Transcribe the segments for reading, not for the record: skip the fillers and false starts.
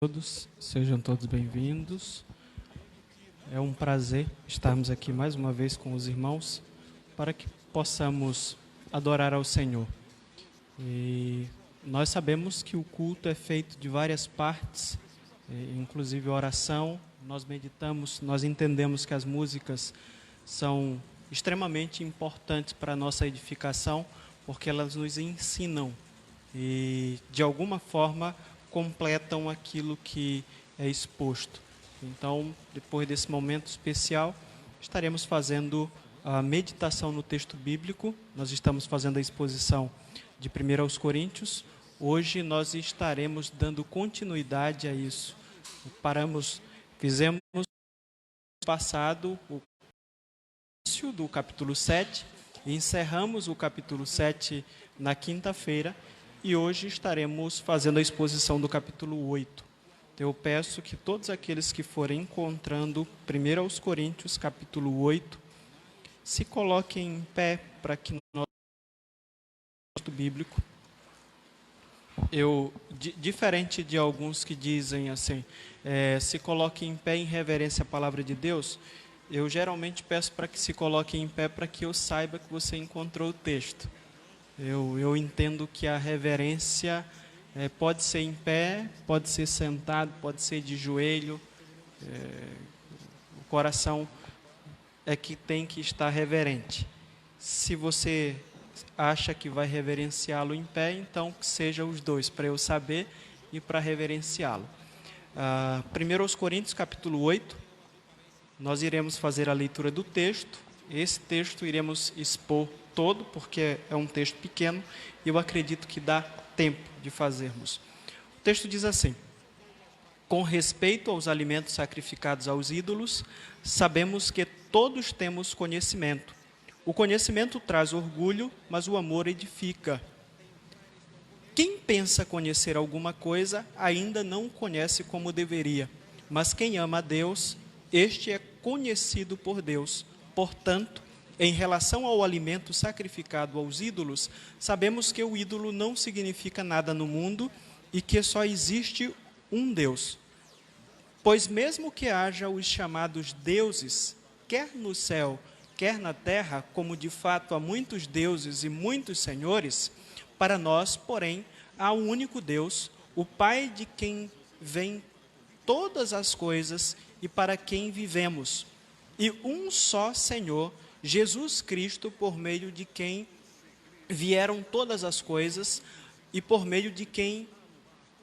Todos, sejam todos bem-vindos. É um prazer estarmos aqui mais uma vez com os irmãos para que possamos adorar ao Senhor. E nós sabemos que o culto é feito de várias partes, inclusive a oração. Nós meditamos, nós entendemos que as músicas são extremamente importantes para a nossa edificação, porque elas nos ensinam e, de alguma forma, completam aquilo que é exposto. Então, depois desse momento especial, estaremos fazendo a meditação no texto bíblico. Nós estamos fazendo a exposição de 1 aos Coríntios. Hoje nós estaremos dando continuidade a isso. Fizemos no passado o início do capítulo 7 e encerramos o capítulo 7 na quinta-feira. E hoje estaremos fazendo a exposição do capítulo 8. Eu peço que todos aqueles que forem encontrando 1 aos Coríntios, capítulo 8, se coloquem em pé para que nós texto bíblico. Diferente de alguns que dizem assim, se coloquem em pé em reverência à palavra de Deus, eu geralmente peço para que se coloquem em pé para que eu saiba que você encontrou o texto. Eu entendo que a reverência pode ser em pé, pode ser sentado, pode ser de joelho. O coração é que tem que estar reverente. Se você acha que vai reverenciá-lo em pé, então que seja os dois, para eu saber e para reverenciá-lo. 1 aos Coríntios, capítulo 8, nós iremos fazer a leitura do texto. Esse texto iremos expor todo, porque é um texto pequeno, e eu acredito que dá tempo de fazermos. O texto diz assim: com respeito aos alimentos sacrificados aos ídolos, sabemos que todos temos conhecimento. O conhecimento traz orgulho, mas o amor edifica. Quem pensa conhecer alguma coisa, ainda não conhece como deveria, mas quem ama a Deus, este é conhecido por Deus. Portanto, em relação ao alimento sacrificado aos ídolos, sabemos que o ídolo não significa nada no mundo e que só existe um Deus. Pois mesmo que haja os chamados deuses, quer no céu, quer na terra, como de fato há muitos deuses e muitos senhores, para nós, porém, há um único Deus, o Pai de quem vêm todas as coisas e para quem vivemos, e um só Senhor, Jesus Cristo, por meio de quem vieram todas as coisas e por meio de quem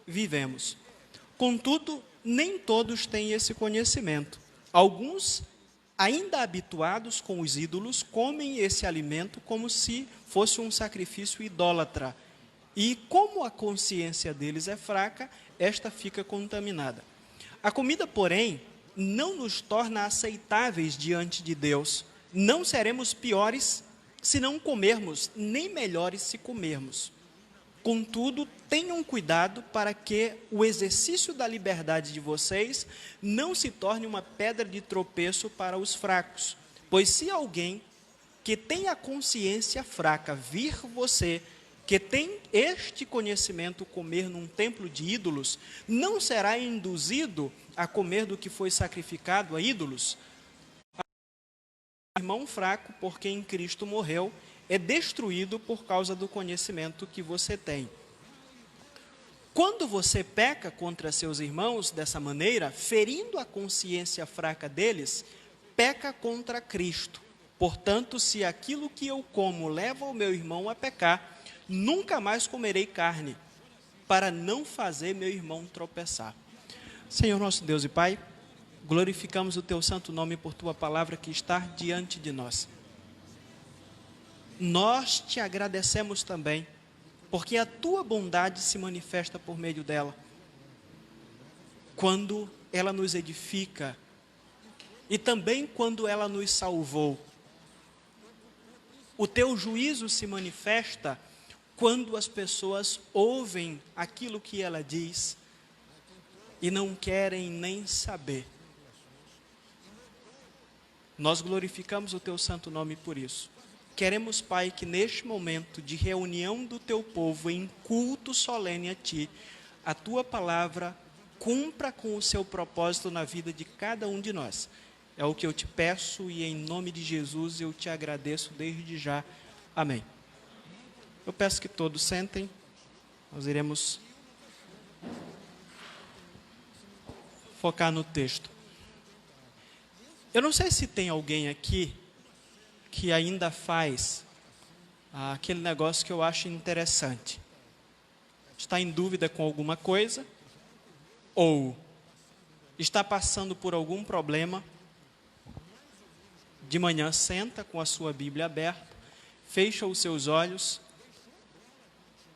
vivemos. Contudo, nem todos têm esse conhecimento. Alguns, ainda habituados com os ídolos, comem esse alimento como se fosse um sacrifício idólatra. E como a consciência deles é fraca, esta fica contaminada. A comida, porém, não nos torna aceitáveis diante de Deus. Não seremos piores se não comermos, nem melhores se comermos. Contudo, tenham cuidado para que o exercício da liberdade de vocês não se torne uma pedra de tropeço para os fracos. Pois se alguém que tem a consciência fraca vir você, que tem este conhecimento, comer num templo de ídolos, não será induzido a comer do que foi sacrificado a ídolos? O irmão fraco, por quem Cristo morreu, é destruído por causa do conhecimento que você tem. Quando você peca contra seus irmãos dessa maneira, ferindo a consciência fraca deles, peca contra Cristo. Portanto, se aquilo que eu como leva o meu irmão a pecar, nunca mais comerei carne, para não fazer meu irmão tropeçar. Senhor nosso Deus e Pai, glorificamos o Teu santo nome por Tua palavra que está diante de nós. Nós Te agradecemos também, porque a Tua bondade se manifesta por meio dela. Quando ela nos edifica e também quando ela nos salvou. O Teu juízo se manifesta quando as pessoas ouvem aquilo que ela diz e não querem nem saber. Nós glorificamos o Teu santo nome por isso. Queremos, Pai, que neste momento de reunião do Teu povo em culto solene a Ti, a Tua palavra cumpra com o seu propósito na vida de cada um de nós. É o que eu te peço e em nome de Jesus eu te agradeço desde já. Amém. Eu peço que todos sentem, nós iremos focar no texto. Eu não sei se tem alguém aqui que ainda faz aquele negócio que eu acho interessante. Está em dúvida com alguma coisa, ou está passando por algum problema, de manhã senta com a sua Bíblia aberta, fecha os seus olhos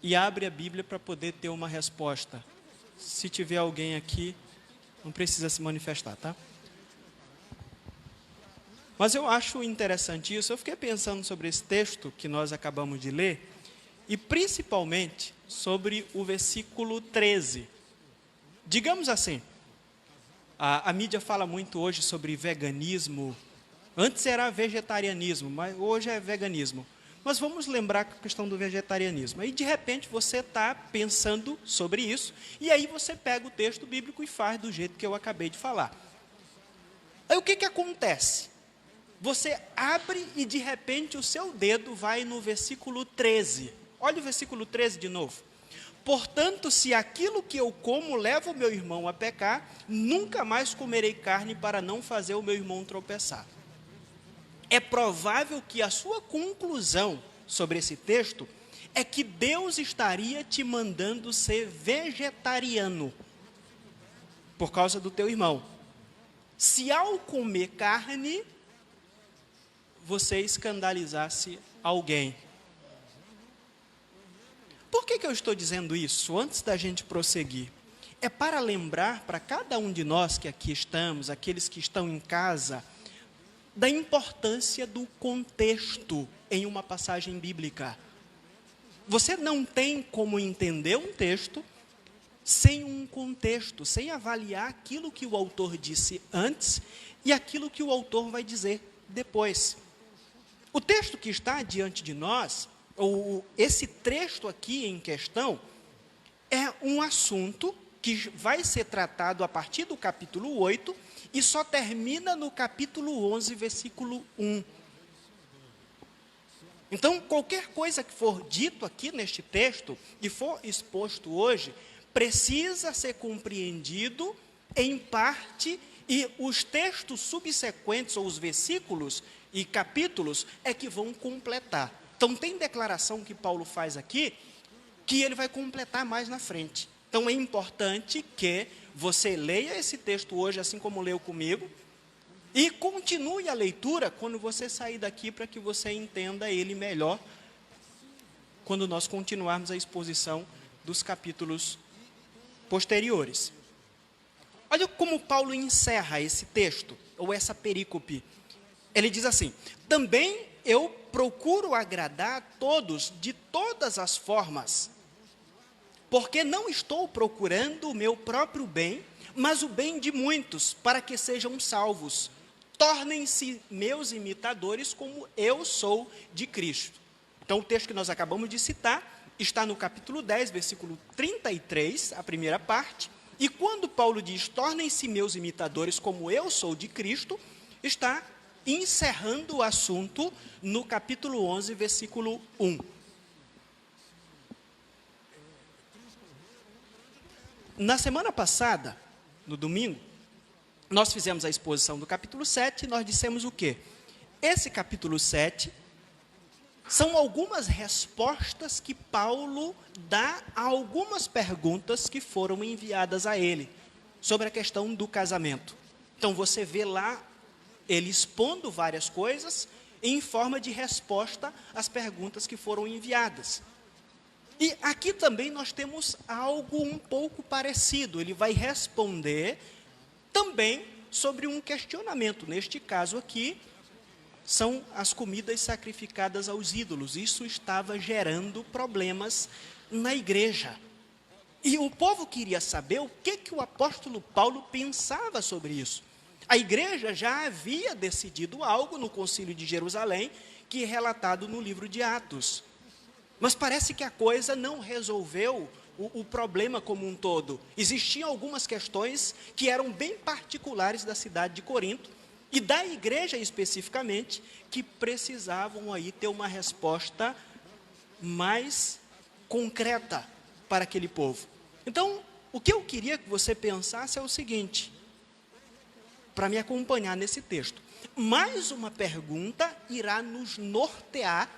e abre a Bíblia para poder ter uma resposta. Se tiver alguém aqui, não precisa se manifestar, tá? Mas eu acho interessante isso. Eu fiquei pensando sobre esse texto que nós acabamos de ler, e principalmente sobre o versículo 13. Digamos assim, a mídia fala muito hoje sobre veganismo. Antes era vegetarianismo, mas hoje é veganismo. Mas vamos lembrar a questão do vegetarianismo. Aí, de repente, você está pensando sobre isso, e aí você pega o texto bíblico e faz do jeito que eu acabei de falar. Aí, o que acontece? Você abre e, de repente, o seu dedo vai no versículo 13. Olha o versículo 13 de novo. Portanto, se aquilo que eu como leva o meu irmão a pecar, nunca mais comerei carne para não fazer o meu irmão tropeçar. É provável que a sua conclusão sobre esse texto é que Deus estaria te mandando ser vegetariano por causa do teu irmão. Se ao comer carne, você escandalizasse alguém. Por que eu estou dizendo isso antes da gente prosseguir? É para lembrar para cada um de nós que aqui estamos, aqueles que estão em casa, da importância do contexto em uma passagem bíblica. Você não tem como entender um texto sem um contexto, sem avaliar aquilo que o autor disse antes e aquilo que o autor vai dizer depois. O texto que está diante de nós, ou esse trecho aqui em questão, é um assunto que vai ser tratado a partir do capítulo 8 e só termina no capítulo 11, versículo 1. Então, qualquer coisa que for dito aqui neste texto e for exposto hoje, precisa ser compreendido em parte, e os textos subsequentes, ou os versículos e capítulos, é que vão completar. Então, tem declaração que Paulo faz aqui, que ele vai completar mais na frente. Então, é importante que você leia esse texto hoje, assim como leu comigo, e continue a leitura quando você sair daqui, para que você entenda ele melhor, quando nós continuarmos a exposição dos capítulos posteriores. Olha como Paulo encerra esse texto, ou essa perícope. Ele diz assim: também eu procuro agradar a todos de todas as formas, porque não estou procurando o meu próprio bem, mas o bem de muitos, para que sejam salvos. Tornem-se meus imitadores, como eu sou de Cristo. Então, o texto que nós acabamos de citar está no capítulo 10, versículo 33, a primeira parte. E quando Paulo diz, tornem-se meus imitadores, como eu sou de Cristo, está encerrando o assunto no capítulo 11, versículo 1. Na semana passada, no domingo, nós fizemos a exposição do capítulo 7 e nós dissemos o quê? Esse capítulo 7 são algumas respostas que Paulo dá a algumas perguntas que foram enviadas a ele sobre a questão do casamento. Então, você vê lá ele expondo várias coisas em forma de resposta às perguntas que foram enviadas. E aqui também nós temos algo um pouco parecido. Ele vai responder também sobre um questionamento. Neste caso aqui, são as comidas sacrificadas aos ídolos. Isso estava gerando problemas na igreja. E o povo queria saber o que o apóstolo Paulo pensava sobre isso. A igreja já havia decidido algo no Concílio de Jerusalém, que é relatado no livro de Atos. Mas parece que a coisa não resolveu o problema como um todo. Existiam algumas questões que eram bem particulares da cidade de Corinto, e da igreja especificamente, que precisavam aí ter uma resposta mais concreta para aquele povo. Então, o que eu queria que você pensasse é o seguinte, para me acompanhar nesse texto. Mais uma pergunta irá nos nortear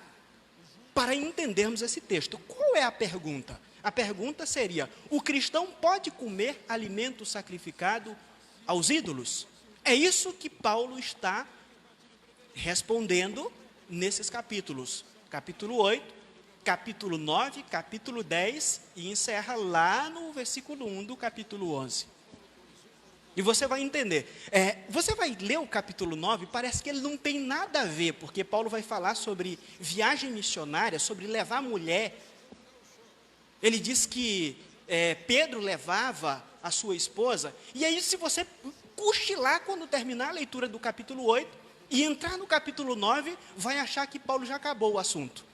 para entendermos esse texto. Qual é a pergunta? A pergunta seria: o cristão pode comer alimento sacrificado aos ídolos? É isso que Paulo está respondendo nesses capítulos. Capítulo 8, capítulo 9, capítulo 10 e encerra lá no versículo 1 do capítulo 11. E você vai entender. Você vai ler o capítulo 9, parece que ele não tem nada a ver, porque Paulo vai falar sobre viagem missionária, sobre levar mulher. Ele diz que Pedro levava a sua esposa, e aí se você cochilar quando terminar a leitura do capítulo 8 e entrar no capítulo 9, vai achar que Paulo já acabou o assunto.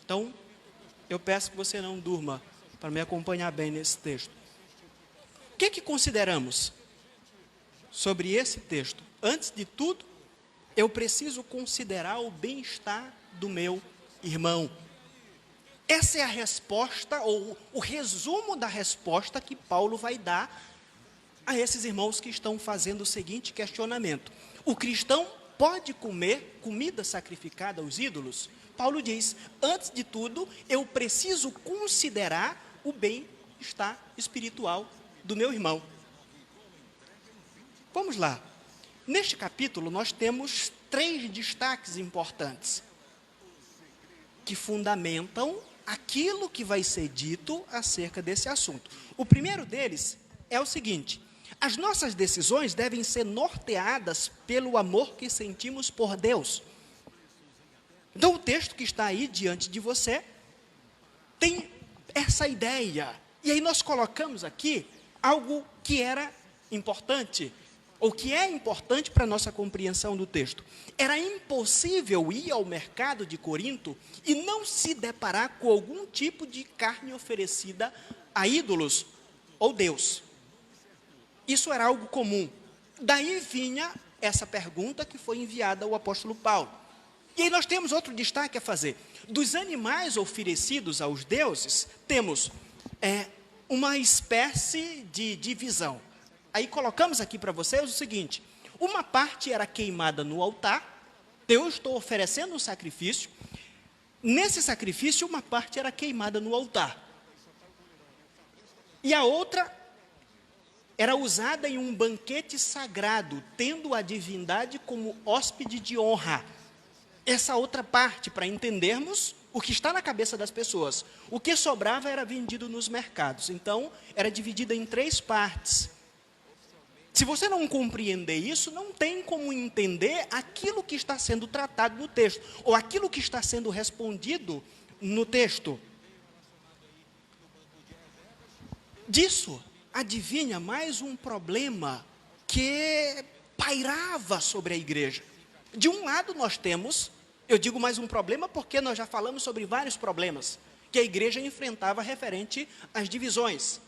Então, eu peço que você não durma para me acompanhar bem nesse texto. O que consideramos sobre esse texto? Antes de tudo, eu preciso considerar o bem-estar do meu irmão. Essa é a resposta, ou o resumo da resposta que Paulo vai dar a esses irmãos que estão fazendo o seguinte questionamento: o cristão pode comer comida sacrificada aos ídolos? Paulo diz: antes de tudo, eu preciso considerar o bem-estar espiritual do meu irmão. Vamos lá. Neste capítulo, nós temos 3 destaques importantes que fundamentam aquilo que vai ser dito acerca desse assunto. O primeiro deles é o seguinte: as nossas decisões devem ser norteadas pelo amor que sentimos por Deus. Então, o texto que está aí diante de você tem essa ideia. E aí nós colocamos aqui algo que era importante, ou que é importante para a nossa compreensão do texto. Era impossível ir ao mercado de Corinto e não se deparar com algum tipo de carne oferecida a ídolos ou Deus. Isso era algo comum. Daí vinha essa pergunta que foi enviada ao apóstolo Paulo. E aí nós temos outro destaque a fazer. Dos animais oferecidos aos deuses, temos uma espécie de divisão. Aí colocamos aqui para vocês o seguinte: uma parte era queimada no altar, eu estou oferecendo um sacrifício, nesse sacrifício uma parte era queimada no altar. E a outra era usada em um banquete sagrado, tendo a divindade como hóspede de honra. Essa outra parte, para entendermos o que está na cabeça das pessoas. O que sobrava era vendido nos mercados. Então, era dividida em 3 partes. Se você não compreender isso, não tem como entender aquilo que está sendo tratado no texto, ou aquilo que está sendo respondido no texto. Disso adivinha mais um problema que pairava sobre a igreja. De um lado nós temos, eu digo mais um problema porque nós já falamos sobre vários problemas que a igreja enfrentava referente às divisões.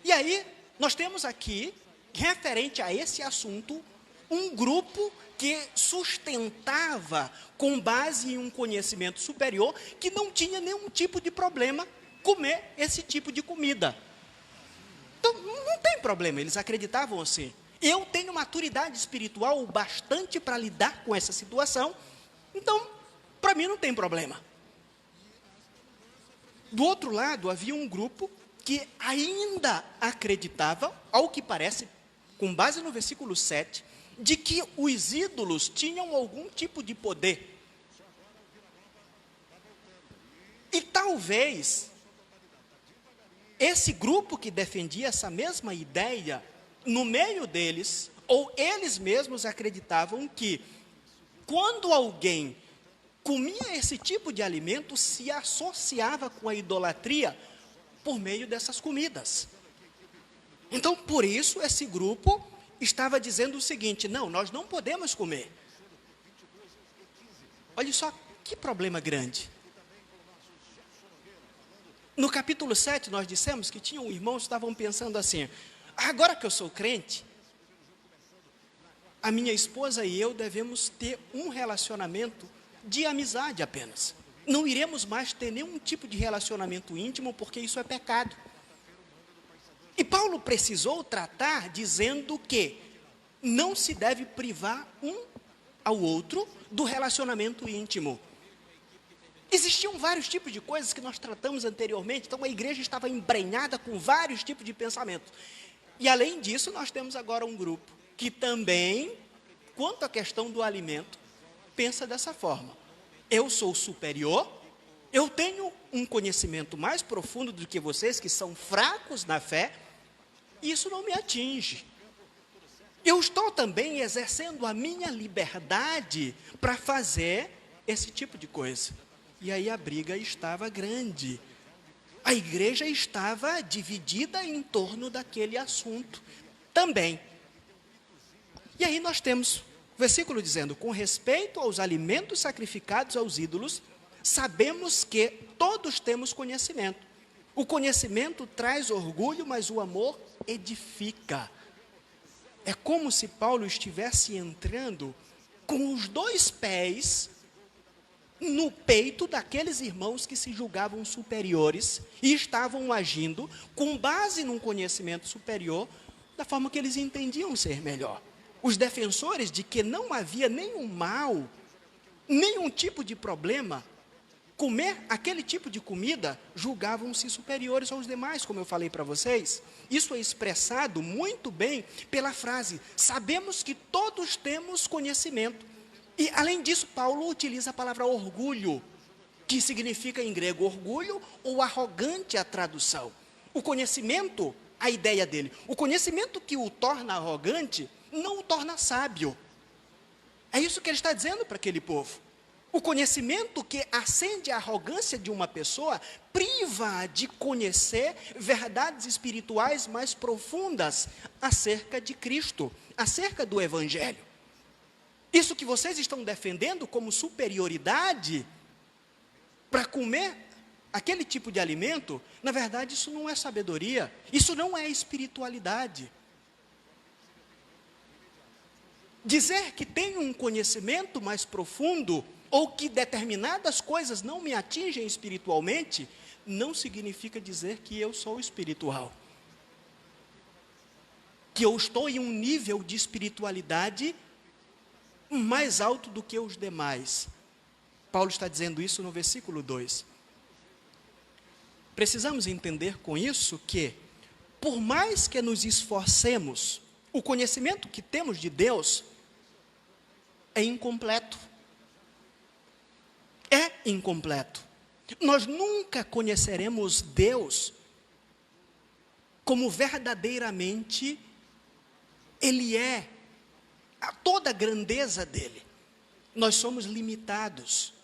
E aí, nós temos aqui, referente a esse assunto, um grupo que sustentava, com base em um conhecimento superior, que não tinha nenhum tipo de problema comer esse tipo de comida. Então, não tem problema, eles acreditavam assim. Eu tenho maturidade espiritual o bastante para lidar com essa situação, então, para mim não tem problema. Do outro lado, havia um grupo que ainda acreditava, ao que parece, com base no versículo 7, de que os ídolos tinham algum tipo de poder. E talvez esse grupo que defendia essa mesma ideia, no meio deles, ou eles mesmos acreditavam que, quando alguém comia esse tipo de alimento, se associava com a idolatria por meio dessas comidas. Então, por isso, esse grupo estava dizendo o seguinte: não, nós não podemos comer. Olha só que problema grande. No capítulo 7, nós dissemos que tinham irmãos que estavam pensando assim: agora que eu sou crente, a minha esposa e eu devemos ter um relacionamento de amizade apenas. Não iremos mais ter nenhum tipo de relacionamento íntimo, porque isso é pecado. E Paulo precisou tratar dizendo que não se deve privar um ao outro do relacionamento íntimo. Existiam vários tipos de coisas que nós tratamos anteriormente, então a igreja estava embrenhada com vários tipos de pensamentos. E além disso, nós temos agora um grupo que também, quanto à questão do alimento, pensa dessa forma: eu sou superior, eu tenho um conhecimento mais profundo do que vocês que são fracos na fé, e isso não me atinge. Eu estou também exercendo a minha liberdade para fazer esse tipo de coisa. E aí a briga estava grande. A igreja estava dividida em torno daquele assunto também. E aí nós temos o versículo dizendo: com respeito aos alimentos sacrificados aos ídolos, sabemos que todos temos conhecimento. O conhecimento traz orgulho, mas o amor edifica. É como se Paulo estivesse entrando com os dois pés no peito daqueles irmãos que se julgavam superiores e estavam agindo com base num conhecimento superior, da forma que eles entendiam ser melhor. Os defensores de que não havia nenhum mal, nenhum tipo de problema, comer aquele tipo de comida, julgavam-se superiores aos demais, como eu falei para vocês. Isso é expressado muito bem pela frase: sabemos que todos temos conhecimento. E, além disso, Paulo utiliza a palavra orgulho, que significa em grego orgulho ou arrogante a tradução. O conhecimento, a ideia dele, o conhecimento que o torna arrogante, não o torna sábio. É isso que ele está dizendo para aquele povo. O conhecimento que acende a arrogância de uma pessoa priva de conhecer verdades espirituais mais profundas acerca de Cristo, acerca do Evangelho. Isso que vocês estão defendendo como superioridade para comer aquele tipo de alimento, na verdade isso não é sabedoria, isso não é espiritualidade. Dizer que tenho um conhecimento mais profundo, ou que determinadas coisas não me atingem espiritualmente, não significa dizer que eu sou espiritual. Que eu estou em um nível de espiritualidade mais alto do que os demais. Paulo está dizendo isso no versículo 2. Precisamos entender com isso que, por mais que nos esforcemos, o conhecimento que temos de Deus é incompleto. É incompleto. Nós nunca conheceremos Deus como verdadeiramente Ele é, a toda a grandeza dele. Nós somos limitados.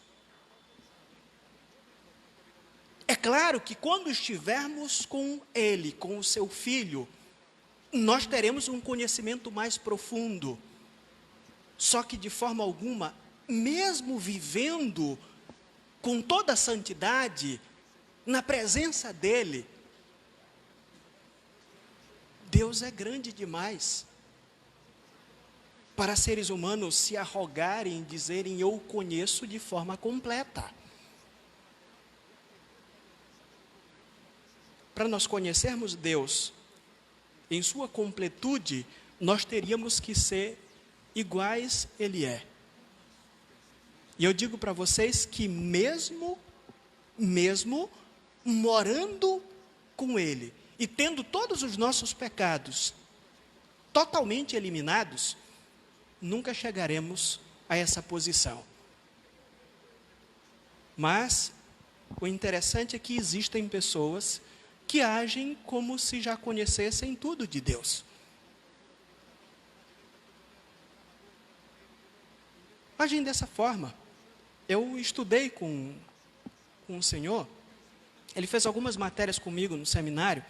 É claro que quando estivermos com Ele, com o seu Filho, nós teremos um conhecimento mais profundo. Só que de forma alguma, mesmo vivendo com toda a santidade, na presença dEle, Deus é grande demais para seres humanos se arrogarem e dizerem: eu o conheço de forma completa. Para nós conhecermos Deus em sua completude, nós teríamos que ser iguais Ele é. E eu digo para vocês que mesmo morando com Ele e tendo todos os nossos pecados totalmente eliminados, nunca chegaremos a essa posição. Mas o interessante é que existem pessoas que agem como se já conhecessem tudo de Deus. Agem dessa forma. Eu estudei com um senhor, ele fez algumas matérias comigo no seminário.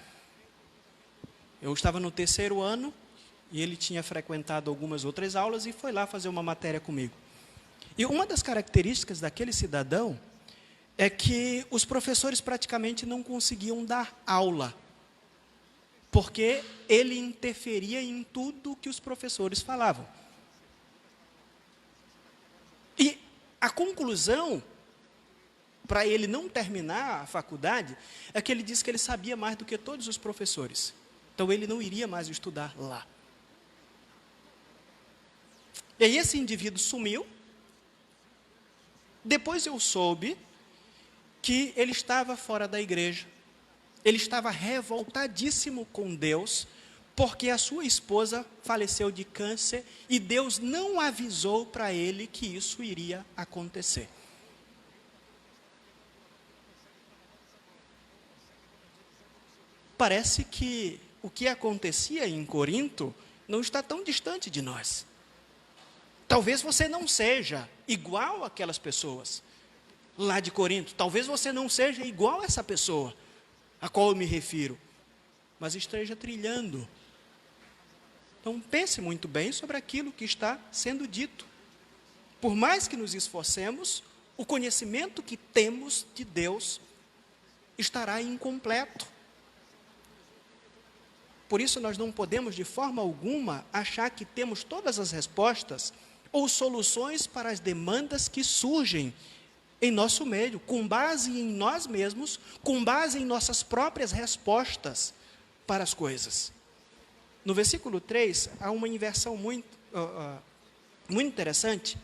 Eu estava no 3º ano, e ele tinha frequentado algumas outras aulas e foi lá fazer uma matéria comigo. E uma das características daquele cidadão é que os professores praticamente não conseguiam dar aula, porque ele interferia em tudo que os professores falavam. E a conclusão, para ele não terminar a faculdade, é que ele disse que ele sabia mais do que todos os professores. Então ele não iria mais estudar lá. E aí esse indivíduo sumiu. Depois eu soube que ele estava fora da igreja. Ele estava revoltadíssimo com Deus, porque a sua esposa faleceu de câncer e Deus não avisou para ele que isso iria acontecer. Parece que o que acontecia em Corinto não está tão distante de nós. Talvez você não seja igual àquelas pessoas lá de Corinto. Talvez você não seja igual a essa pessoa a qual eu me refiro, mas esteja trilhando. Então pense muito bem sobre aquilo que está sendo dito. Por mais que nos esforcemos, o conhecimento que temos de Deus estará incompleto. Por isso nós não podemos de forma alguma achar que temos todas as respostas ou soluções para as demandas que surgem em nosso meio, com base em nós mesmos, com base em nossas próprias respostas para as coisas. No versículo 3, há uma inversão muito interessante,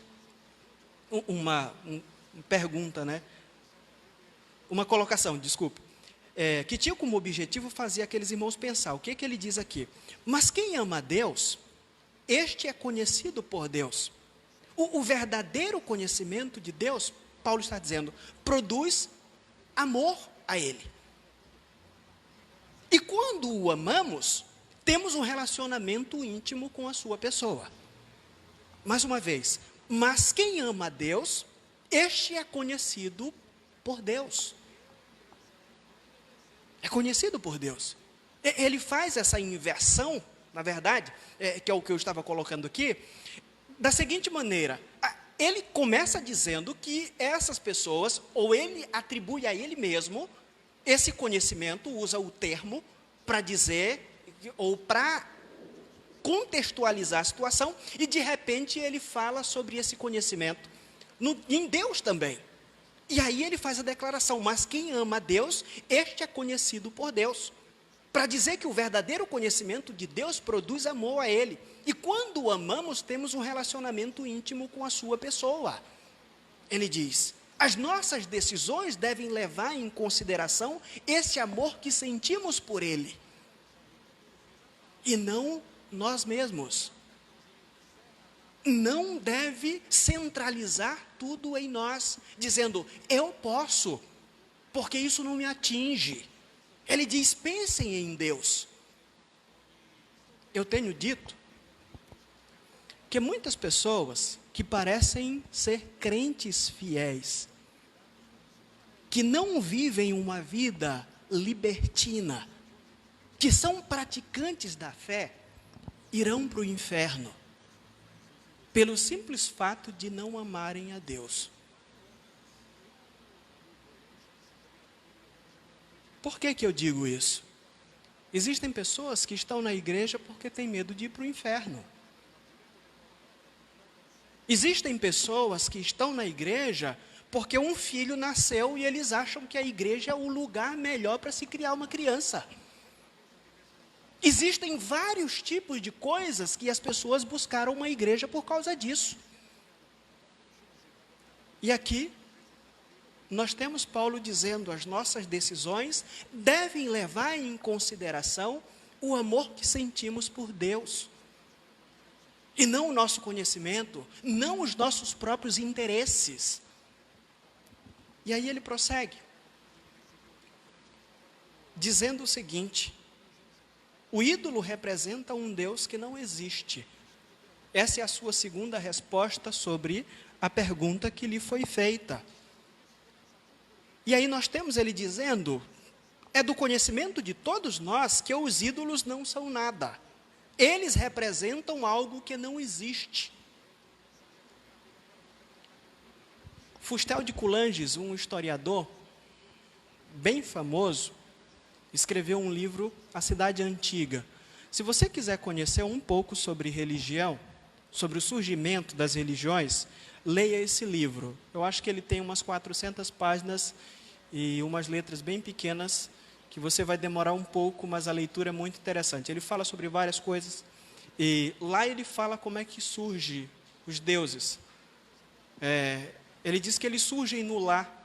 uma pergunta, né? Uma colocação, desculpe, que tinha como objetivo fazer aqueles irmãos pensar. O que ele diz aqui? Mas quem ama a Deus, este é conhecido por Deus. O verdadeiro conhecimento de Deus, Paulo está dizendo, produz amor a Ele. E quando o amamos, temos um relacionamento íntimo com a sua pessoa. Mais uma vez, mas quem ama a Deus, este é conhecido por Deus. É conhecido por Deus. Ele faz essa inversão, na verdade, que é o que eu estava colocando aqui, da seguinte maneira: ele começa dizendo que essas pessoas, ou ele atribui a ele mesmo esse conhecimento, usa o termo para dizer, ou para contextualizar a situação, e de repente ele fala sobre esse conhecimento em Deus também. E aí ele faz a declaração, mas quem ama a Deus, este é conhecido por Deus. Para dizer que o verdadeiro conhecimento de Deus produz amor a Ele. E quando o amamos, temos um relacionamento íntimo com a sua pessoa. Ele diz, as nossas decisões devem levar em consideração esse amor que sentimos por Ele. E não nós mesmos. Não deve centralizar tudo em nós, dizendo, eu posso, porque isso não me atinge. Ele diz, pensem em Deus. Eu tenho dito que muitas pessoas que parecem ser crentes fiéis, que não vivem uma vida libertina, que são praticantes da fé, irão para o inferno, pelo simples fato de não amarem a Deus. Por que eu digo isso? Existem pessoas que estão na igreja porque têm medo de ir para o inferno. Existem pessoas que estão na igreja porque um filho nasceu e eles acham que a igreja é o lugar melhor para se criar uma criança. Existem vários tipos de coisas que as pessoas buscaram uma igreja por causa disso. E aqui, nós temos Paulo dizendo, as nossas decisões devem levar em consideração o amor que sentimos por Deus. E não o nosso conhecimento, não os nossos próprios interesses. E aí ele prossegue, dizendo o seguinte, o ídolo representa um Deus que não existe. Essa é a sua segunda resposta sobre a pergunta que lhe foi feita. E aí nós temos ele dizendo, é do conhecimento de todos nós que os ídolos não são nada. Eles representam algo que não existe. Fustel de Coulanges, um historiador bem famoso, escreveu um livro, A Cidade Antiga. Se você quiser conhecer um pouco sobre religião, sobre o surgimento das religiões, leia esse livro. Eu acho que ele tem umas 400 páginas e umas letras bem pequenas, que você vai demorar um pouco, mas a leitura é muito interessante. Ele fala sobre várias coisas, e lá ele fala como é que surge os deuses. Ele diz que eles surgem no lar,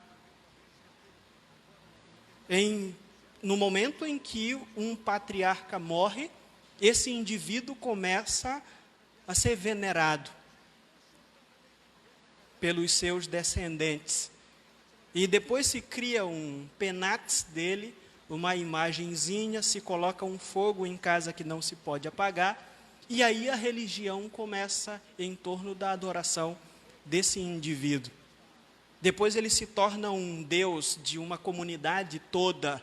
no momento em que um patriarca morre, esse indivíduo começa a ser venerado pelos seus descendentes. E depois se cria um penates dele, uma imagenzinha, se coloca um fogo em casa que não se pode apagar, e aí a religião começa em torno da adoração desse indivíduo. Depois ele se torna um deus de uma comunidade toda,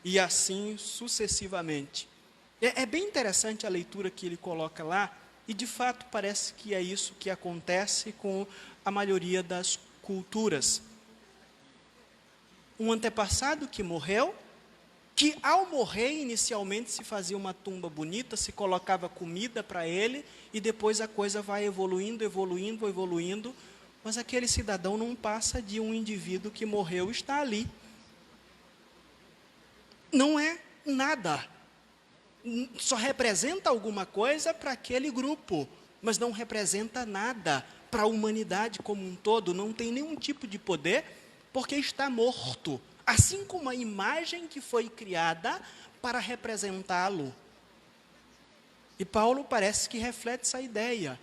e assim sucessivamente. É bem interessante a leitura que ele coloca lá, e de fato parece que é isso que acontece com a maioria das culturas. Um antepassado que morreu, que ao morrer inicialmente se fazia uma tumba bonita, se colocava comida para ele, e depois a coisa vai evoluindo, mas aquele cidadão não passa de um indivíduo que morreu e está ali. Não é nada. Só representa alguma coisa para aquele grupo, mas não representa nada para a humanidade como um todo, não tem nenhum tipo de poder, porque está morto. Assim como a imagem que foi criada para representá-lo. E Paulo parece que reflete essa ideia.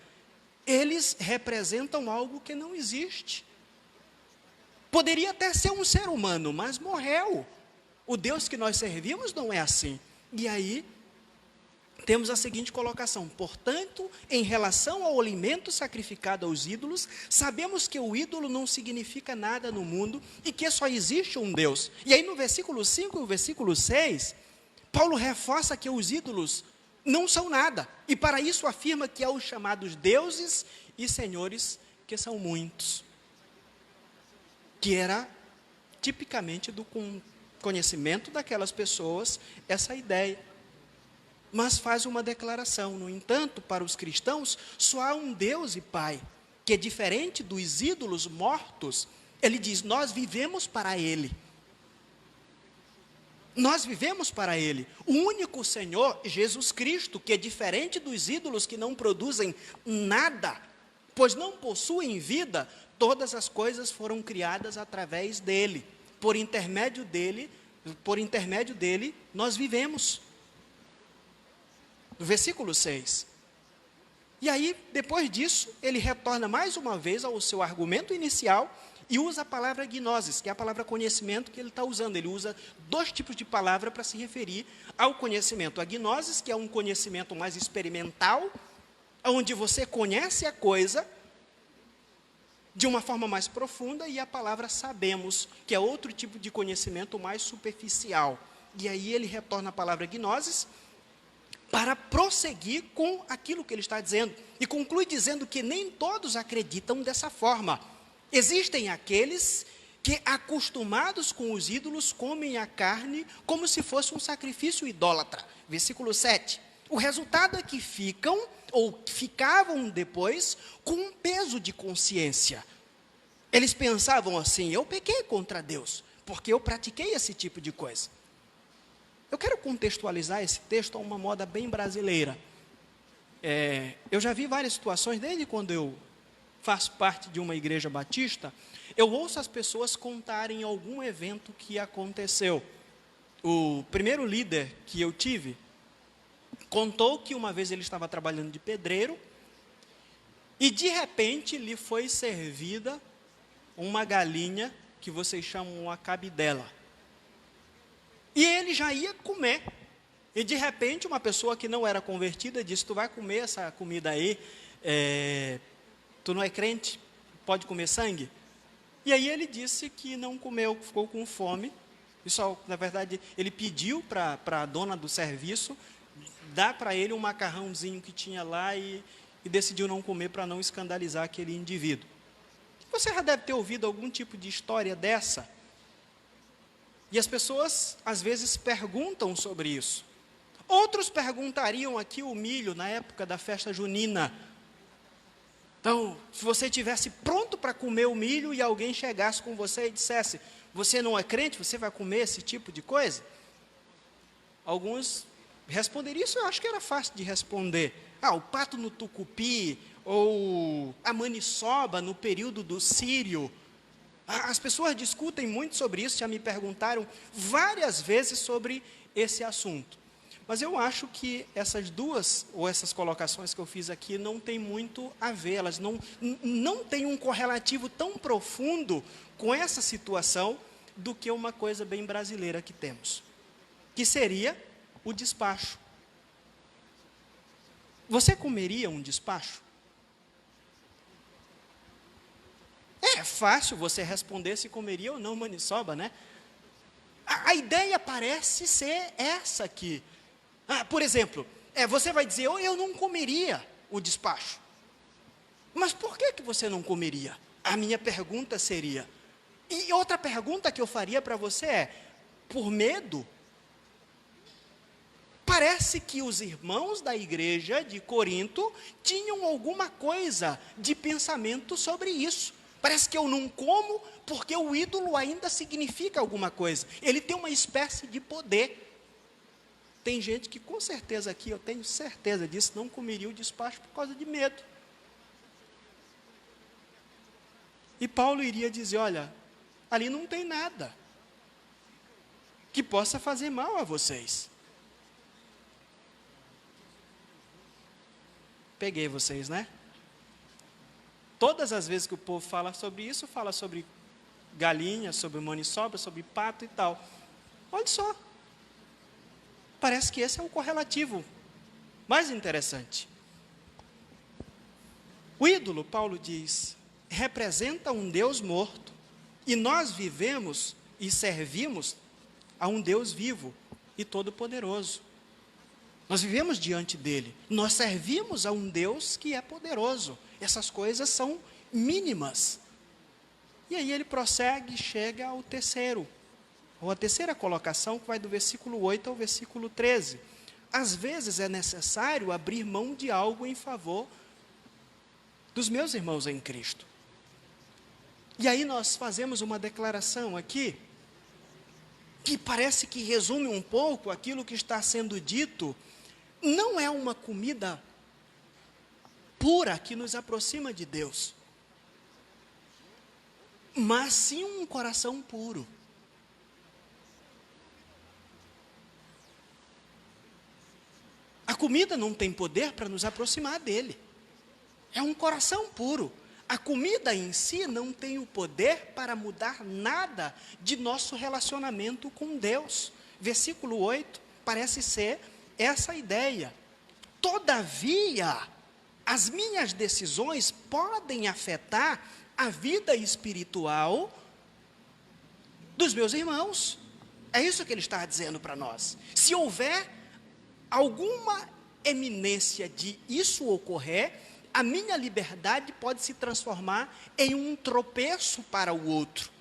Eles representam algo que não existe. Poderia até ser um ser humano, mas morreu. O Deus que nós servimos não é assim. E aí, temos a seguinte colocação: portanto, em relação ao alimento sacrificado aos ídolos, sabemos que o ídolo não significa nada no mundo e que só existe um Deus. E aí no versículo 5 e o versículo 6, Paulo reforça que os ídolos não são nada. E para isso afirma que há os chamados deuses e senhores, que são muitos. Que era tipicamente do conhecimento daquelas pessoas essa ideia. Mas faz uma declaração: no entanto, para os cristãos, só há um Deus e Pai, que é diferente dos ídolos mortos. Ele diz: nós vivemos para Ele. Nós vivemos para Ele. O único Senhor, Jesus Cristo, que é diferente dos ídolos que não produzem nada, pois não possuem vida, todas as coisas foram criadas através dEle. Por intermédio dEle, nós vivemos. No versículo 6. E aí, depois disso, ele retorna mais uma vez ao seu argumento inicial e usa a palavra gnosis, que é a palavra conhecimento que ele está usando. Ele usa dois tipos de palavra para se referir ao conhecimento. A gnosis, que é um conhecimento mais experimental, onde você conhece a coisa de uma forma mais profunda, e a palavra sabemos, que é outro tipo de conhecimento mais superficial. E aí ele retorna a palavra gnosis para prosseguir com aquilo que ele está dizendo. E conclui dizendo que nem todos acreditam dessa forma. Existem aqueles que, acostumados com os ídolos, comem a carne como se fosse um sacrifício idólatra. Versículo 7. O resultado é que ficam, ou ficavam depois, com um peso de consciência. Eles pensavam assim: eu pequei contra Deus, porque eu pratiquei esse tipo de coisa. Eu quero contextualizar esse texto a uma moda bem brasileira. Eu já vi várias situações, desde quando eu faço parte de uma igreja batista, eu ouço as pessoas contarem algum evento que aconteceu. O primeiro líder que eu tive contou que uma vez ele estava trabalhando de pedreiro e de repente lhe foi servida uma galinha que vocês chamam uma cabidela. E ele já ia comer. E de repente uma pessoa que não era convertida disse: tu vai comer essa comida aí, tu não é crente, pode comer sangue? E aí ele disse que não comeu, ficou com fome. E só, na verdade, ele pediu para a dona do serviço dar para ele um macarrãozinho que tinha lá e decidiu não comer para não escandalizar aquele indivíduo. Você já deve ter ouvido algum tipo de história dessa. E as pessoas, às vezes, perguntam sobre isso. Outros perguntariam aqui o milho na época da festa junina. Então, se você estivesse pronto para comer o milho e alguém chegasse com você e dissesse, você não é crente, você vai comer esse tipo de coisa? Alguns responderiam isso, eu acho que era fácil de responder. O pato no tucupi, ou a maniçoba no período do Sírio. As pessoas discutem muito sobre isso, já me perguntaram várias vezes sobre esse assunto. Mas eu acho que essas duas, ou essas colocações que eu fiz aqui, não tem muito a ver, elas não têm um correlativo tão profundo com essa situação do que uma coisa bem brasileira que temos, que seria o despacho. Você comeria um despacho? É fácil você responder se comeria ou não maniçoba, né? A ideia parece ser essa aqui. Por exemplo, você vai dizer, eu não comeria o despacho. Mas por que você não comeria? A minha pergunta seria, e outra pergunta que eu faria para você é, por medo? Parece que os irmãos da igreja de Corinto tinham alguma coisa de pensamento sobre isso. Parece que eu não como porque o ídolo ainda significa alguma coisa. Ele tem uma espécie de poder. Tem gente que com certeza aqui, eu tenho certeza disso, não comeria o despacho por causa de medo. E Paulo iria dizer, olha, ali não tem nada que possa fazer mal a vocês. Peguei vocês, né? Todas as vezes que o povo fala sobre isso, fala sobre galinha, sobre maniçoba, sobre pato e tal. Olha só. Parece que esse é o correlativo mais interessante. O ídolo, Paulo diz, representa um Deus morto. E nós vivemos e servimos a um Deus vivo e todo-poderoso. Nós vivemos diante dele. Nós servimos a um Deus que é poderoso. Essas coisas são mínimas. E aí ele prossegue e chega ao terceiro. Ou a terceira colocação, que vai do versículo 8 ao versículo 13. Às vezes é necessário abrir mão de algo em favor dos meus irmãos em Cristo. E aí nós fazemos uma declaração aqui, que parece que resume um pouco aquilo que está sendo dito. Não é uma comida pura que nos aproxima de Deus, mas sim um coração puro. A comida não tem poder para nos aproximar dele. É um coração puro. A comida em si não tem o poder para mudar nada de nosso relacionamento com Deus. Versículo 8 parece ser essa ideia. Todavia, as minhas decisões podem afetar a vida espiritual dos meus irmãos. É isso que ele está dizendo para nós. Se houver alguma eminência de isso ocorrer, a minha liberdade pode se transformar em um tropeço para o outro.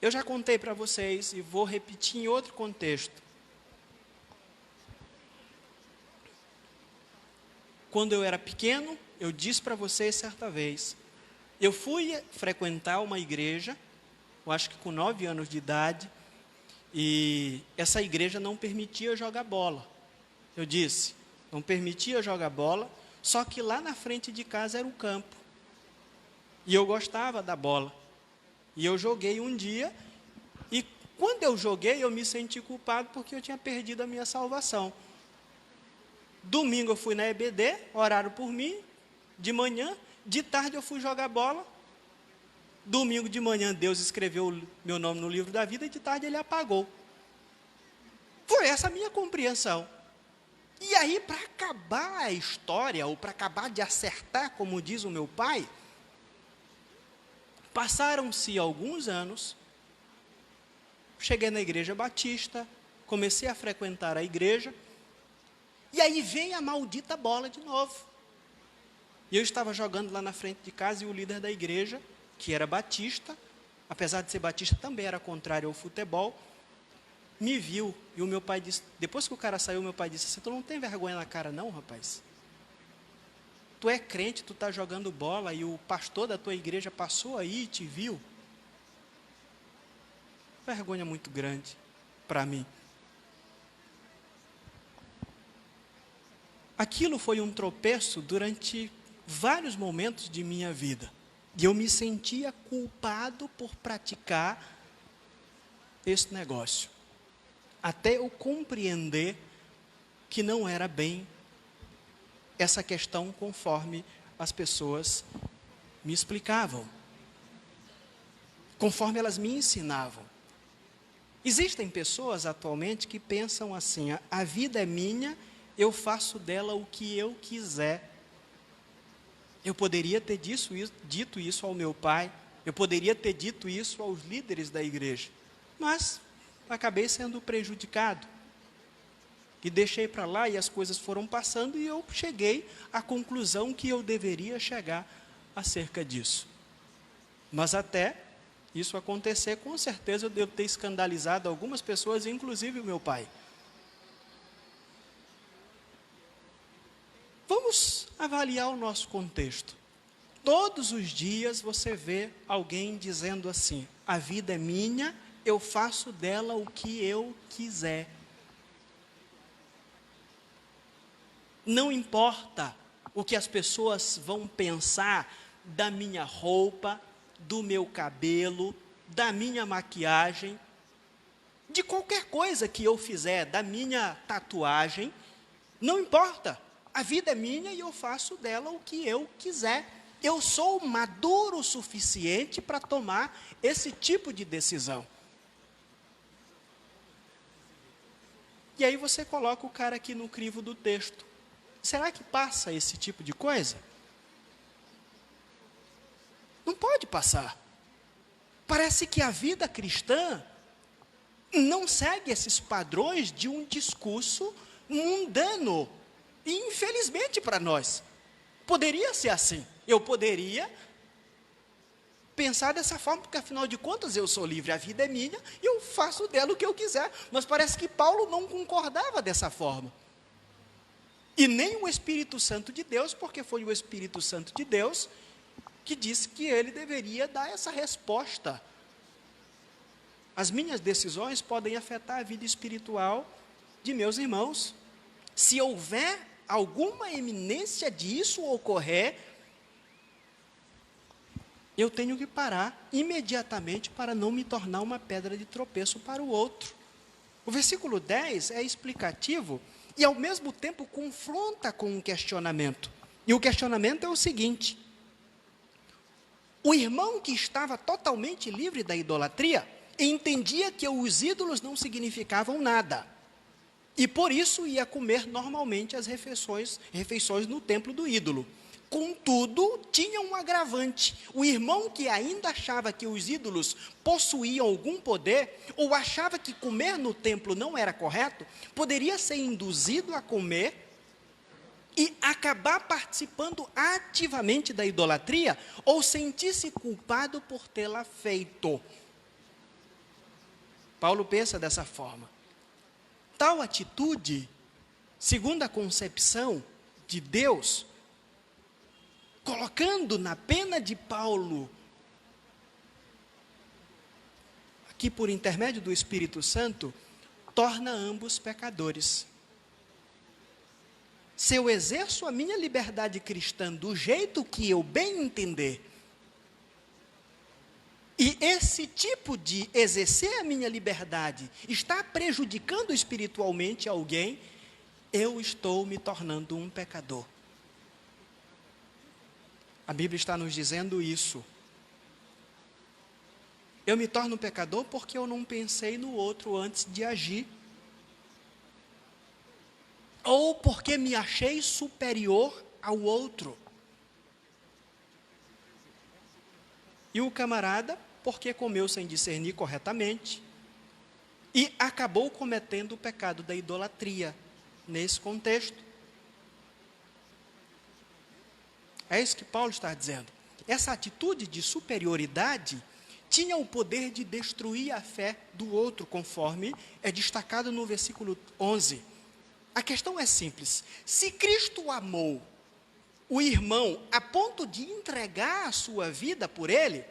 Eu já contei para vocês e vou repetir em outro contexto. Quando eu era pequeno, eu disse para vocês certa vez, eu fui frequentar uma igreja, eu acho que com 9 anos de idade, e essa igreja não permitia jogar bola. Eu disse, não permitia jogar bola, só que lá na frente de casa era o campo. E eu gostava da bola. E eu joguei um dia, e quando eu joguei, eu me senti culpado porque eu tinha perdido a minha salvação. Domingo eu fui na EBD, oraram por mim, de manhã, de tarde eu fui jogar bola. Domingo de manhã Deus escreveu meu nome no livro da vida e de tarde ele apagou. Foi essa a minha compreensão. E aí, para acabar a história, ou para acabar de acertar, como diz o meu pai, passaram-se alguns anos, cheguei na igreja batista, comecei a frequentar a igreja, e aí vem a maldita bola de novo. E eu estava jogando lá na frente de casa e o líder da igreja, que era batista, apesar de ser batista, também era contrário ao futebol, me viu. E o meu pai disse, depois que o cara saiu, meu pai disse assim, tu não tem vergonha na cara não, rapaz? Tu é crente, tu está jogando bola e o pastor da tua igreja passou aí e te viu. Vergonha muito grande para mim. Aquilo foi um tropeço durante vários momentos de minha vida. E eu me sentia culpado por praticar esse negócio. Até eu compreender que não era bem essa questão conforme as pessoas me explicavam, conforme elas me ensinavam. Existem pessoas atualmente que pensam assim, a vida é minha, eu faço dela o que eu quiser. Eu poderia ter dito isso ao meu pai, eu poderia ter dito isso aos líderes da igreja, mas acabei sendo prejudicado. E deixei para lá e as coisas foram passando e eu cheguei à conclusão que eu deveria chegar acerca disso. Mas até isso acontecer, com certeza eu devo ter escandalizado algumas pessoas, inclusive o meu pai. Vamos avaliar o nosso contexto. Todos os dias você vê alguém dizendo assim, a vida é minha, eu faço dela o que eu quiser. Não importa o que as pessoas vão pensar da minha roupa, do meu cabelo, da minha maquiagem, de qualquer coisa que eu fizer, da minha tatuagem, não importa. A vida é minha e eu faço dela o que eu quiser. Eu sou maduro o suficiente para tomar esse tipo de decisão. E aí você coloca o cara aqui no crivo do texto. Será que passa esse tipo de coisa? Não pode passar. Parece que a vida cristã não segue esses padrões de um discurso mundano. E infelizmente para nós, poderia ser assim. Eu poderia pensar dessa forma, porque afinal de contas eu sou livre, a vida é minha, e eu faço dela o que eu quiser. Mas parece que Paulo não concordava dessa forma. E nem o Espírito Santo de Deus, porque foi o Espírito Santo de Deus que disse que ele deveria dar essa resposta. As minhas decisões podem afetar a vida espiritual de meus irmãos. Se houver alguma eminência disso ocorrer, eu tenho que parar imediatamente para não me tornar uma pedra de tropeço para o outro. O versículo 10 é explicativo e, ao mesmo tempo, confronta com um questionamento. E o questionamento é o seguinte: o irmão que estava totalmente livre da idolatria entendia que os ídolos não significavam nada. E por isso ia comer normalmente as refeições no templo do ídolo. Contudo, tinha um agravante. O irmão que ainda achava que os ídolos possuíam algum poder, ou achava que comer no templo não era correto, poderia ser induzido a comer e acabar participando ativamente da idolatria, ou sentir-se culpado por tê-la feito. Paulo pensa dessa forma. Tal atitude, segundo a concepção de Deus, colocando na pena de Paulo, aqui por intermédio do Espírito Santo, torna ambos pecadores. Se eu exerço a minha liberdade cristã do jeito que eu bem entender, e esse tipo de exercer a minha liberdade está prejudicando espiritualmente alguém, eu estou me tornando um pecador. A Bíblia está nos dizendo isso. Eu me torno pecador porque eu não pensei no outro antes de agir. Ou porque me achei superior ao outro. E o camarada, porque comeu sem discernir corretamente, e acabou cometendo o pecado da idolatria, nesse contexto. É isso que Paulo está dizendo. Essa atitude de superioridade tinha o poder de destruir a fé do outro, conforme é destacado no versículo 11. A questão é simples. Se Cristo amou o irmão a ponto de entregar a sua vida por ele,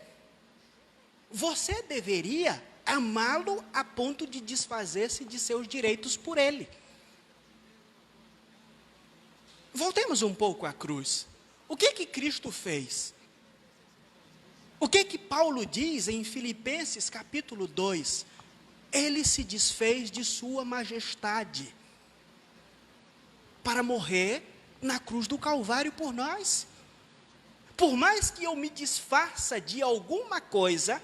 você deveria amá-lo a ponto de desfazer-se de seus direitos por ele. Voltemos um pouco à cruz. O que Cristo fez? O que Paulo diz em Filipenses capítulo 2? Ele se desfez de sua majestade para morrer na cruz do Calvário por nós. Por mais que eu me desfaça de alguma coisa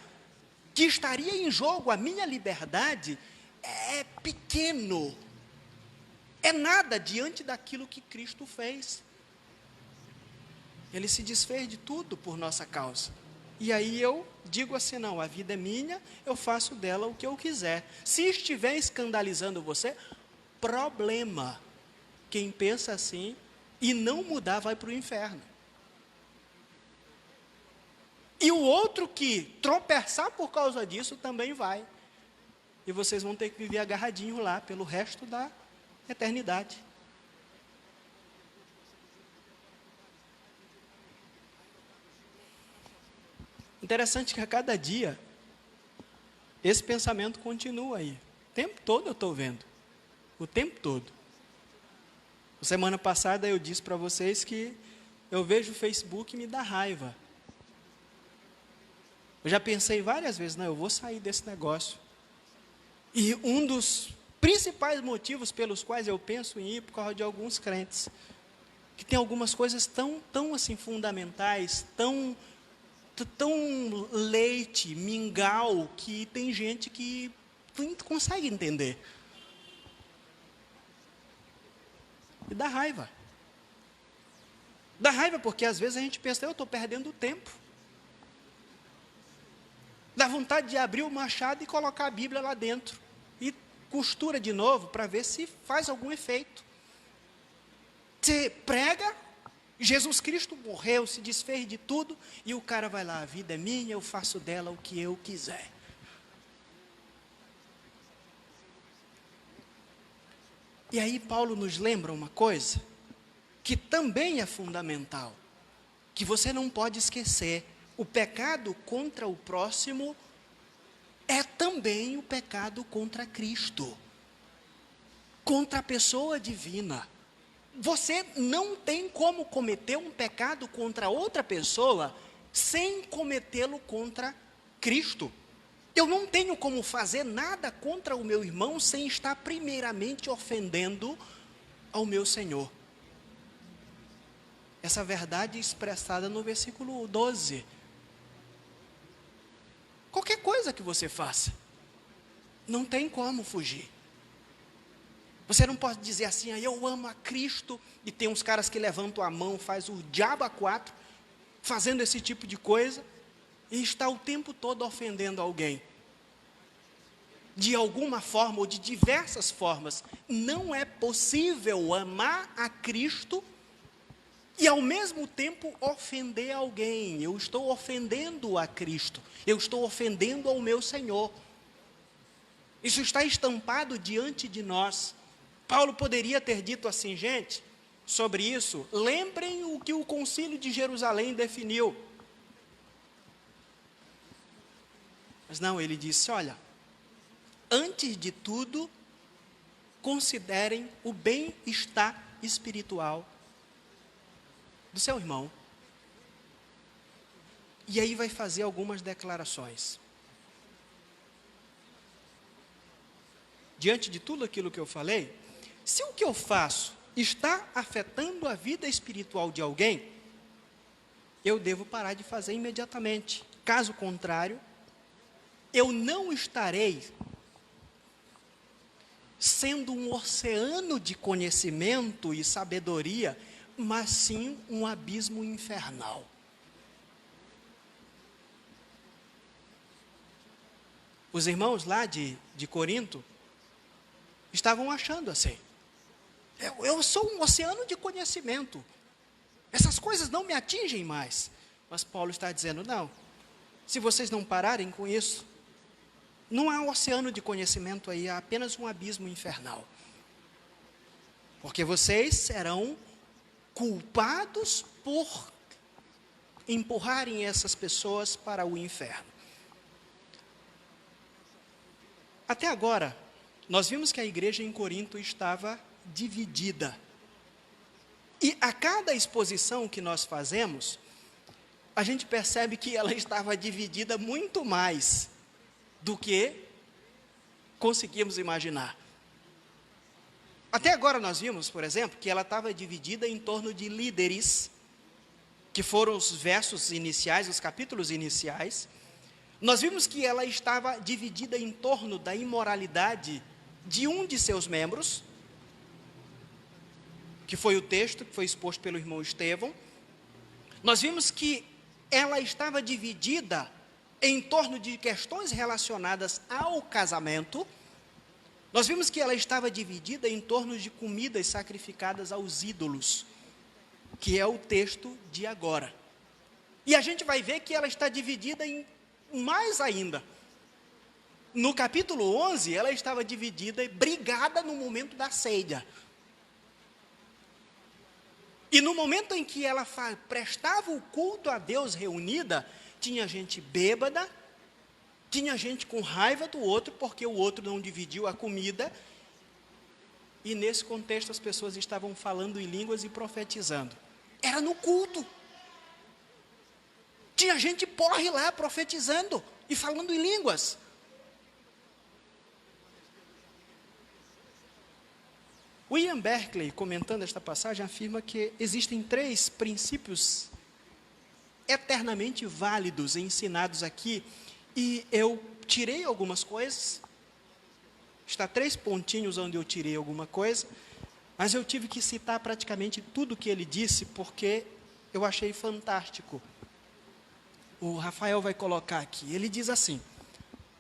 que estaria em jogo a minha liberdade, é pequeno, é nada diante daquilo que Cristo fez. Ele se desfez de tudo por nossa causa. E aí eu digo assim, não, a vida é minha, eu faço dela o que eu quiser. Se estiver escandalizando você, problema. Quem pensa assim e não mudar vai para o inferno. E o outro que tropeçar por causa disso também vai. E vocês vão ter que viver agarradinho lá pelo resto da eternidade. Interessante que a cada dia, esse pensamento continua aí. O tempo todo eu estou vendo. O tempo todo. Semana passada eu disse para vocês que eu vejo o Facebook e me dá raiva. Eu já pensei várias vezes, não, eu vou sair desse negócio. E um dos principais motivos pelos quais eu penso em ir, por causa de alguns crentes, que tem algumas coisas tão assim fundamentais, tão leite, mingau, que tem gente que não consegue entender. E dá raiva. Dá raiva porque às vezes a gente pensa, eu estou perdendo tempo. Dá vontade de abrir o machado e colocar a Bíblia lá dentro. E costura de novo para ver se faz algum efeito. Você prega, Jesus Cristo morreu, se desfez de tudo, e o cara vai lá, a vida é minha, eu faço dela o que eu quiser. E aí Paulo nos lembra uma coisa, que também é fundamental, que você não pode esquecer. O pecado contra o próximo é também o pecado contra Cristo, contra a pessoa divina. Você não tem como cometer um pecado contra outra pessoa sem cometê-lo contra Cristo. Eu não tenho como fazer nada contra o meu irmão sem estar primeiramente ofendendo ao meu Senhor. Essa verdade é expressada no versículo 12. Qualquer coisa que você faça, não tem como fugir. Você não pode dizer assim, eu amo a Cristo, e tem uns caras que levantam a mão, faz o diabo a quatro, fazendo esse tipo de coisa, e está o tempo todo ofendendo alguém. De alguma forma, ou de diversas formas, não é possível amar a Cristo e ao mesmo tempo ofender alguém. Eu estou ofendendo a Cristo, eu estou ofendendo ao meu Senhor. Isso está estampado diante de nós. Paulo poderia ter dito assim, gente, sobre isso, lembrem o que o Concílio de Jerusalém definiu. Mas não, ele disse, olha, antes de tudo, considerem o bem-estar espiritual do seu irmão. E aí vai fazer algumas declarações. Diante de tudo aquilo que eu falei, se o que eu faço está afetando a vida espiritual de alguém, eu devo parar de fazer imediatamente. Caso contrário, eu não estarei sendo um oceano de conhecimento e sabedoria, mas sim um abismo infernal. Os irmãos lá de Corinto estavam achando assim, eu sou um oceano de conhecimento, Essas coisas não me atingem mais. Mas Paulo está dizendo, não, se vocês não pararem com isso, não há um oceano de conhecimento aí, há apenas um abismo infernal. Porque vocês serão culpados por empurrarem essas pessoas para o inferno. Até agora, nós vimos que a igreja em Corinto estava dividida. E a cada exposição que nós fazemos, a gente percebe que ela estava dividida muito mais do que conseguimos imaginar. Até agora nós vimos, por exemplo, que ela estava dividida em torno de líderes, que foram os versos iniciais, os capítulos iniciais. Nós vimos que ela estava dividida em torno da imoralidade de um de seus membros, que foi o texto que foi exposto pelo irmão Estevão. Nós vimos que ela estava dividida em torno de questões relacionadas ao casamento. Nós vimos que ela estava dividida em torno de comidas sacrificadas aos ídolos, que é o texto de agora. E a gente vai ver que ela está dividida em mais ainda. No capítulo 11, ela estava dividida e brigada no momento da ceia. E no momento em que ela prestava o culto a Deus reunida, tinha gente bêbada, tinha gente com raiva do outro, porque o outro não dividiu a comida. E nesse contexto as pessoas estavam falando em línguas e profetizando. Era no culto. Tinha gente porre lá profetizando e falando em línguas. William Berkeley, comentando esta passagem, afirma que existem 3 princípios eternamente válidos ensinados aqui, e eu tirei algumas coisas. Está 3 pontinhos onde eu tirei alguma coisa, mas eu tive que citar praticamente tudo que ele disse, porque eu achei fantástico. O Rafael vai colocar aqui, ele diz assim: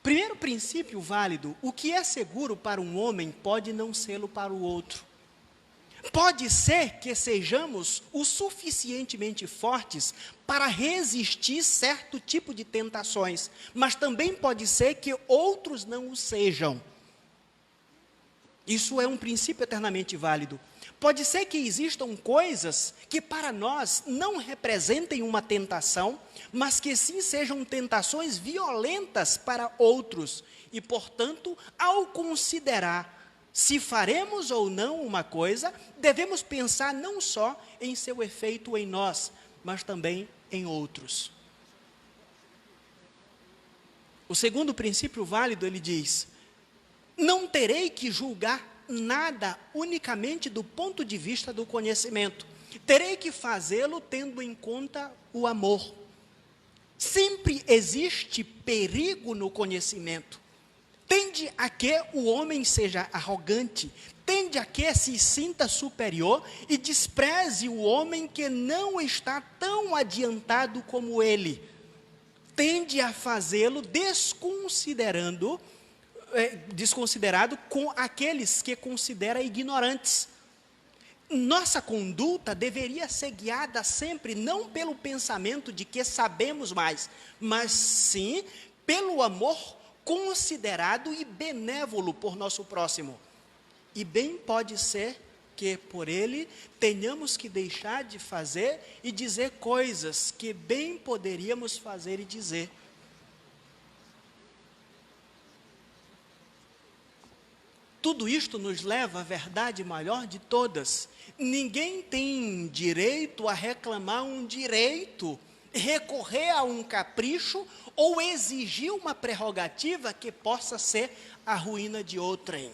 primeiro princípio válido, o que é seguro para um homem pode não sê-lo para o outro. Pode ser que sejamos o suficientemente fortes para resistir certo tipo de tentações, mas também pode ser que outros não o sejam. Isso é um princípio eternamente válido. Pode ser que existam coisas que para nós não representem uma tentação, mas que sim sejam tentações violentas para outros. E, portanto, ao considerar se faremos ou não uma coisa, devemos pensar não só em seu efeito em nós, mas também em outros. O segundo princípio válido, ele diz: não terei que julgar nada unicamente do ponto de vista do conhecimento. Terei que fazê-lo tendo em conta o amor. Sempre existe perigo no conhecimento. Tende a que o homem seja arrogante, tende a que se sinta superior e despreze o homem que não está tão adiantado como ele. Tende a fazê-lo desconsiderado com aqueles que considera ignorantes. Nossa conduta deveria ser guiada sempre não pelo pensamento de que sabemos mais, mas sim pelo amor considerado e benévolo por nosso próximo. E bem pode ser que por ele tenhamos que deixar de fazer e dizer coisas que bem poderíamos fazer e dizer. Tudo isto nos leva à verdade maior de todas. Ninguém tem direito a reclamar um direito, recorrer a um capricho ou exigir uma prerrogativa que possa ser a ruína de outrem.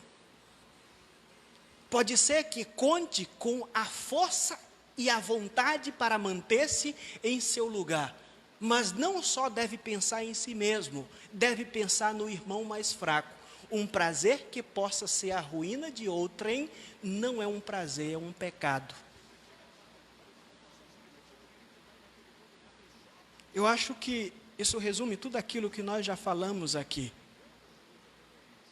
Pode ser que conte com a força e a vontade para manter-se em seu lugar, mas não só deve pensar em si mesmo, deve pensar no irmão mais fraco. Um prazer que possa ser a ruína de outrem não é um prazer, é um pecado. Eu acho que isso resume tudo aquilo que nós já falamos aqui.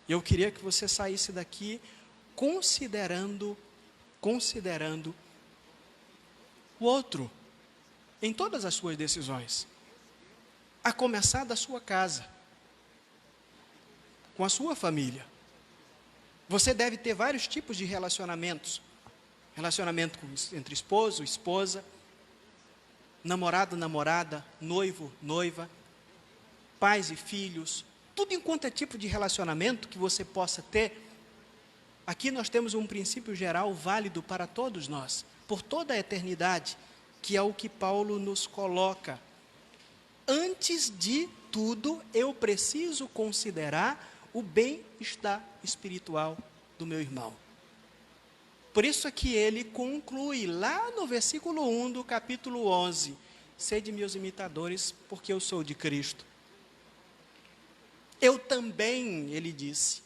Eu queria que você saísse daqui considerando o outro. em todas as suas decisões, a começar da sua casa, com a sua família. Você deve ter vários tipos de relacionamentos. Relacionamento entre esposo, esposa, namorado, namorada, noivo, noiva, pais e filhos, tudo enquanto é tipo de relacionamento que você possa ter. Aqui nós temos um princípio geral válido para todos nós, por toda a eternidade, que é o que Paulo nos coloca. Antes de tudo, eu preciso considerar o bem-estar espiritual do meu irmão. Por isso é que ele conclui lá no versículo 1 do capítulo 11, sede meus imitadores, porque eu sou de Cristo. Eu também, ele disse,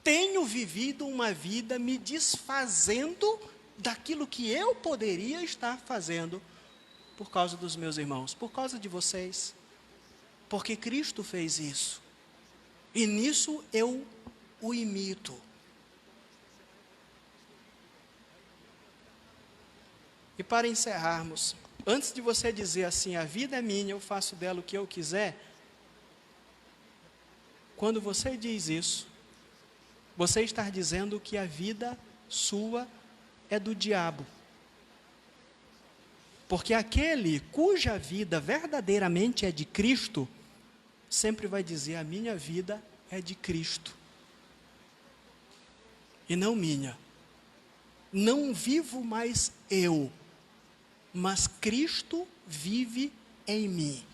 tenho vivido uma vida me desfazendo daquilo que eu poderia estar fazendo por causa dos meus irmãos, por causa de vocês, porque Cristo fez isso, e nisso eu o imito. E para encerrarmos, antes de você dizer assim, a vida é minha, eu faço dela o que eu quiser, quando você diz isso, você está dizendo que a vida sua é do diabo. Porque aquele cuja vida verdadeiramente é de Cristo, sempre vai dizer, a minha vida é de Cristo. E não minha. Não vivo mais eu, mas Cristo vive em mim.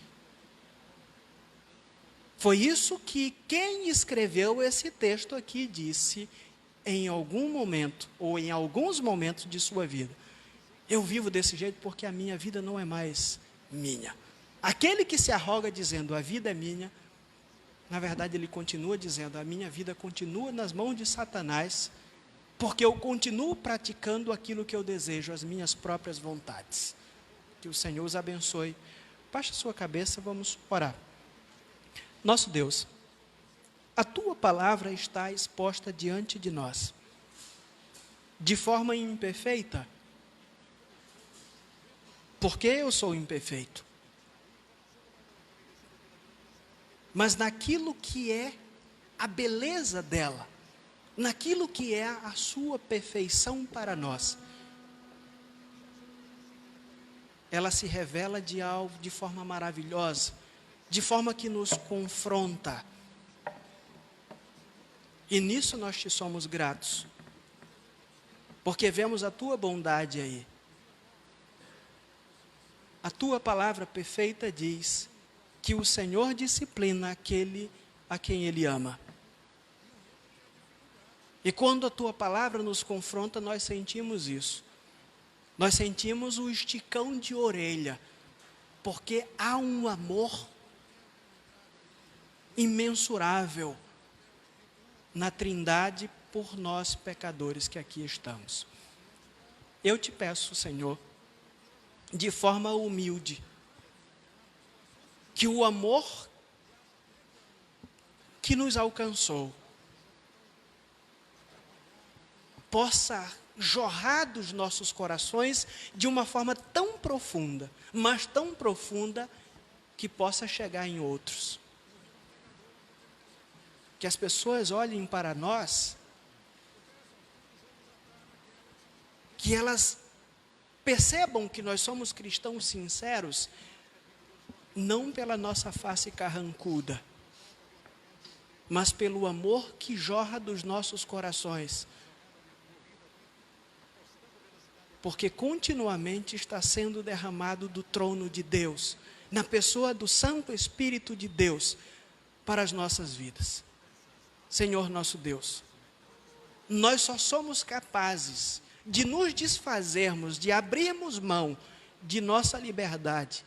Foi isso que quem escreveu esse texto aqui disse em algum momento, ou em alguns momentos de sua vida. Eu vivo desse jeito porque a minha vida não é mais minha. Aquele que se arroga dizendo, a vida é minha, na verdade ele continua dizendo, a minha vida continua nas mãos de Satanás, porque eu continuo praticando aquilo que eu desejo, as minhas próprias vontades. Que o Senhor os abençoe. Baixe a sua cabeça, vamos orar. Nosso Deus, a Tua palavra está exposta diante de nós, de forma imperfeita, porque eu sou imperfeito, mas naquilo que é a beleza dela, naquilo que é a sua perfeição para nós, ela se revela de forma maravilhosa, de forma que nos confronta. E nisso nós te somos gratos, porque vemos a tua bondade aí. A tua palavra perfeita diz que o Senhor disciplina aquele a quem Ele ama. E quando a tua palavra nos confronta, nós sentimos isso. Nós sentimos o esticão de orelha, porque há um amor imensurável na Trindade por nós pecadores que aqui estamos. Eu te peço, Senhor, de forma humilde, que o amor que nos alcançou possa jorrar dos nossos corações de uma forma tão profunda, mas tão profunda que possa chegar em outros. Que as pessoas olhem para nós, que elas percebam que nós somos cristãos sinceros, não pela nossa face carrancuda, mas pelo amor que jorra dos nossos corações, porque continuamente está sendo derramado do trono de Deus, na pessoa do Santo Espírito de Deus, para as nossas vidas. Senhor nosso Deus, nós só somos capazes de nos desfazermos, de abrirmos mão de nossa liberdade,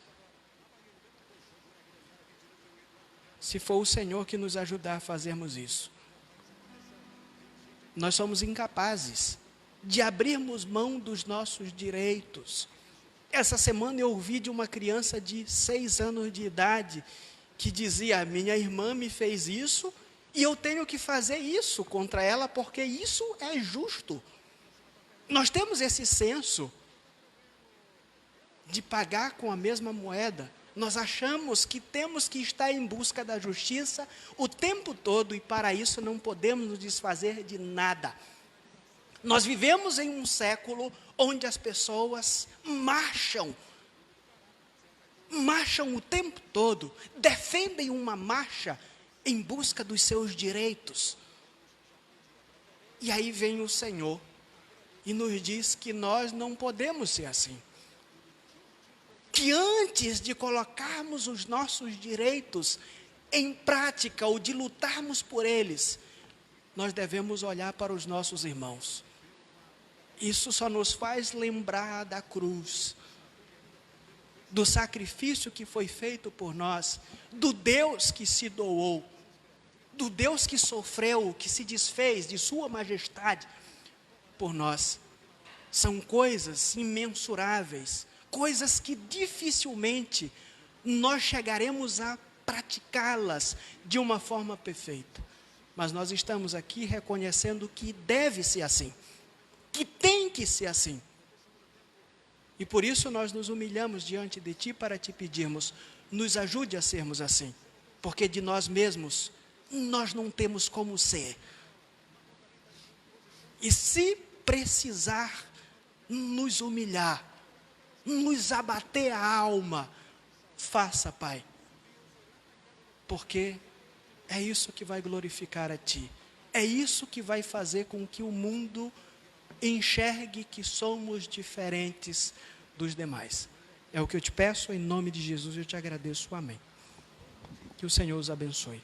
se for o Senhor que nos ajudar a fazermos isso. Nós somos incapazes de abrirmos mão dos nossos direitos. Essa semana eu ouvi de uma criança de 6 anos de idade, que dizia, minha irmã me fez isso, e eu tenho que fazer isso contra ela, porque isso é justo. Nós temos esse senso. de pagar com a mesma moeda. Nós achamos que temos que estar em busca da justiça o tempo todo e para isso não podemos nos desfazer de nada. Nós vivemos em um século onde as pessoas marcham o tempo todo, defendem uma marcha em busca dos seus direitos. E aí vem o Senhor e nos diz que nós não podemos ser assim. Que antes de colocarmos os nossos direitos em prática ou de lutarmos por eles, nós devemos olhar para os nossos irmãos. Isso só nos faz lembrar da cruz, do sacrifício que foi feito por nós, do Deus que se doou, do Deus que sofreu, que se desfez de sua majestade por nós. São coisas imensuráveis, coisas que dificilmente nós chegaremos a praticá-las de uma forma perfeita. Mas nós estamos aqui reconhecendo que deve ser assim, que tem que ser assim. E por isso nós nos humilhamos diante de Ti para Te pedirmos, nos ajude a sermos assim, porque de nós mesmos nós não temos como ser. E se precisar nos humilhar, nos abater a alma, faça, Pai, porque é isso que vai glorificar a Ti, é isso que vai fazer com que o mundo enxergue que somos diferentes dos demais. É o que eu te peço, em nome de Jesus eu te agradeço, amém. Que o Senhor os abençoe.